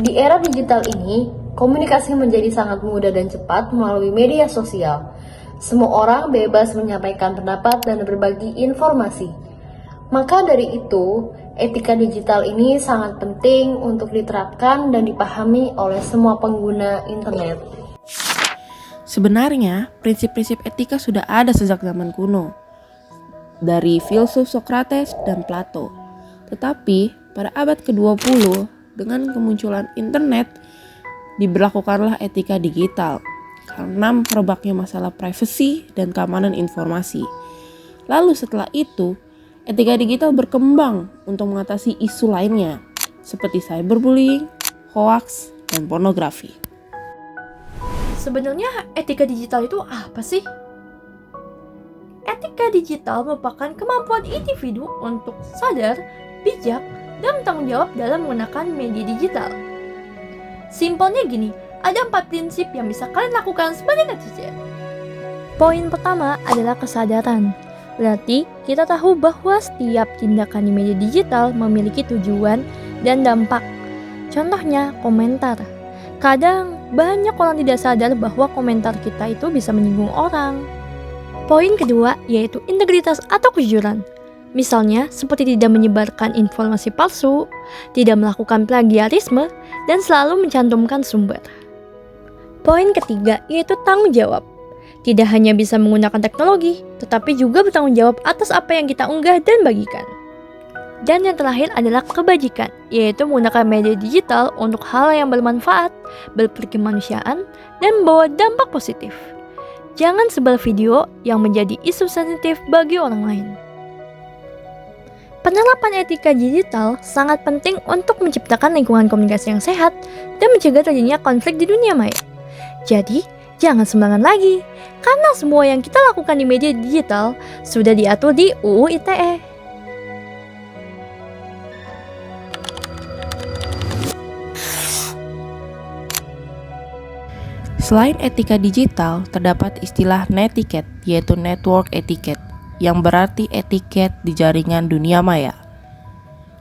Di era digital ini, komunikasi menjadi sangat mudah dan cepat melalui media sosial. Semua orang bebas menyampaikan pendapat dan berbagi informasi. Maka dari itu, etika digital ini sangat penting untuk diterapkan dan dipahami oleh semua pengguna internet. Sebenarnya, prinsip-prinsip etika sudah ada sejak zaman kuno, dari filsuf Socrates dan Plato. Tetapi, pada abad ke-20, dengan kemunculan internet, diberlakukanlah etika digital karena merebaknya masalah privasi dan keamanan informasi. Lalu setelah itu, etika digital berkembang untuk mengatasi isu lainnya, seperti cyberbullying, hoax, dan pornografi. Sebenarnya etika digital itu apa sih? Etika digital merupakan kemampuan individu untuk sadar, bijak, dan bertanggung jawab dalam menggunakan media digital. Simpelnya gini, ada 4 prinsip yang bisa kalian lakukan sebagai netizen. Poin pertama adalah kesadaran. Berarti kita tahu bahwa setiap tindakan di media digital memiliki tujuan dan dampak. Contohnya komentar. Kadang banyak orang tidak sadar bahwa komentar kita itu bisa menyinggung orang. Poin kedua yaitu integritas atau kejujuran. Misalnya seperti tidak menyebarkan informasi palsu, tidak melakukan plagiarisme, dan selalu mencantumkan sumber. Poin ketiga yaitu tanggung jawab. Tidak hanya bisa menggunakan teknologi, tetapi juga bertanggung jawab atas apa yang kita unggah dan bagikan. Dan yang terakhir adalah kebajikan, yaitu menggunakan media digital untuk hal yang bermanfaat, berkemanusiaan, dan membawa dampak positif. Jangan sebar video yang menjadi isu sensitif bagi orang lain. Penerapan etika digital sangat penting untuk menciptakan lingkungan komunikasi yang sehat dan mencegah terjadinya konflik di dunia maya. Jadi, jangan sembarangan lagi, karena semua yang kita lakukan di media digital sudah diatur di UU ITE. Selain etika digital, terdapat istilah netiquette, yaitu network etiquette, yang berarti etiket di jaringan dunia maya.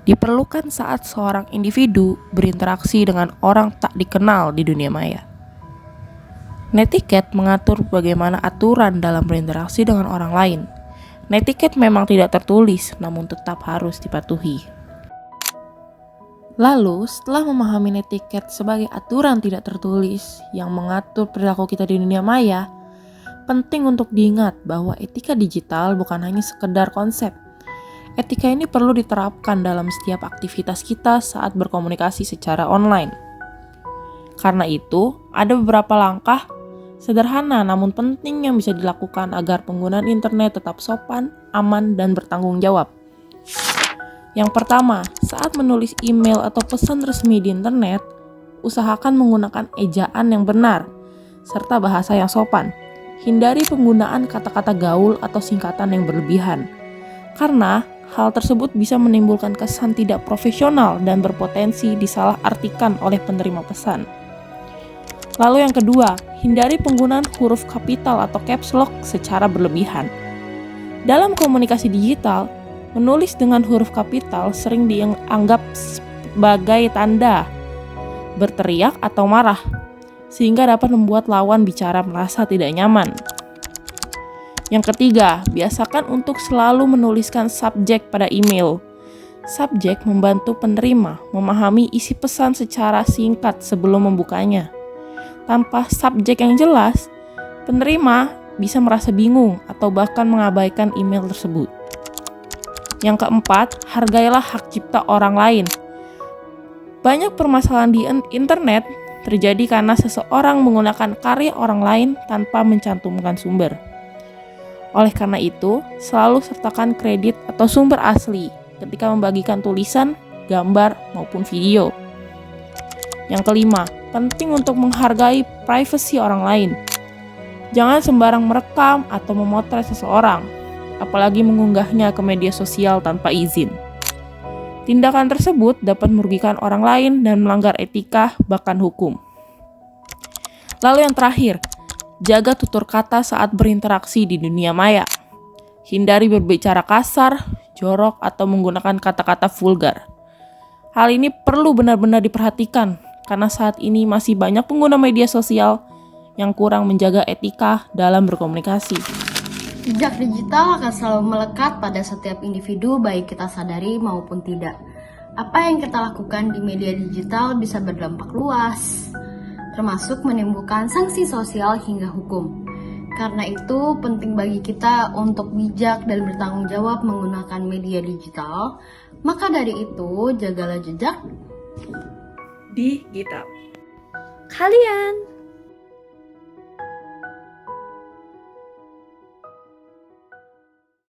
Diperlukan saat seorang individu berinteraksi dengan orang tak dikenal di dunia maya. Netiquette mengatur bagaimana aturan dalam berinteraksi dengan orang lain. Netiquette memang tidak tertulis, namun tetap harus dipatuhi. Lalu, setelah memahami netiquette sebagai aturan tidak tertulis yang mengatur perilaku kita di dunia maya, penting untuk diingat bahwa etika digital bukan hanya sekedar konsep. Etika ini perlu diterapkan dalam setiap aktivitas kita saat berkomunikasi secara online. Karena itu, ada beberapa langkah sederhana namun penting yang bisa dilakukan agar penggunaan internet tetap sopan, aman, dan bertanggung jawab. Yang pertama, saat menulis email atau pesan resmi di internet, usahakan menggunakan ejaan yang benar, serta bahasa yang sopan. Hindari penggunaan kata-kata gaul atau singkatan yang berlebihan, karena hal tersebut bisa menimbulkan kesan tidak profesional dan berpotensi disalahartikan oleh penerima pesan. Lalu yang kedua, hindari penggunaan huruf kapital atau caps lock secara berlebihan. Dalam komunikasi digital, menulis dengan huruf kapital sering dianggap sebagai tanda berteriak atau marah, sehingga dapat membuat lawan bicara merasa tidak nyaman. Yang ketiga, biasakan untuk selalu menuliskan subjek pada email. Subjek membantu penerima memahami isi pesan secara singkat sebelum membukanya. Tanpa subjek yang jelas, penerima bisa merasa bingung atau bahkan mengabaikan email tersebut. Yang keempat, hargailah hak cipta orang lain. Banyak permasalahan di internet terjadi karena seseorang menggunakan karya orang lain tanpa mencantumkan sumber. Oleh karena itu, selalu sertakan kredit atau sumber asli ketika membagikan tulisan, gambar, maupun video. Yang kelima, penting untuk menghargai privasi orang lain. Jangan sembarang merekam atau memotret seseorang, apalagi mengunggahnya ke media sosial tanpa izin. Tindakan tersebut dapat merugikan orang lain dan melanggar etika, bahkan hukum. Lalu yang terakhir, jaga tutur kata saat berinteraksi di dunia maya. Hindari berbicara kasar, jorok, atau menggunakan kata-kata vulgar. Hal ini perlu benar-benar diperhatikan karena saat ini masih banyak pengguna media sosial yang kurang menjaga etika dalam berkomunikasi. Jejak digital akan selalu melekat pada setiap individu baik kita sadari maupun tidak. Apa yang kita lakukan di media digital bisa berdampak luas, termasuk menimbulkan sanksi sosial hingga hukum. Karena itu penting bagi kita untuk bijak dan bertanggung jawab menggunakan media digital. Maka dari itu, jagalah jejak Digital. Kalian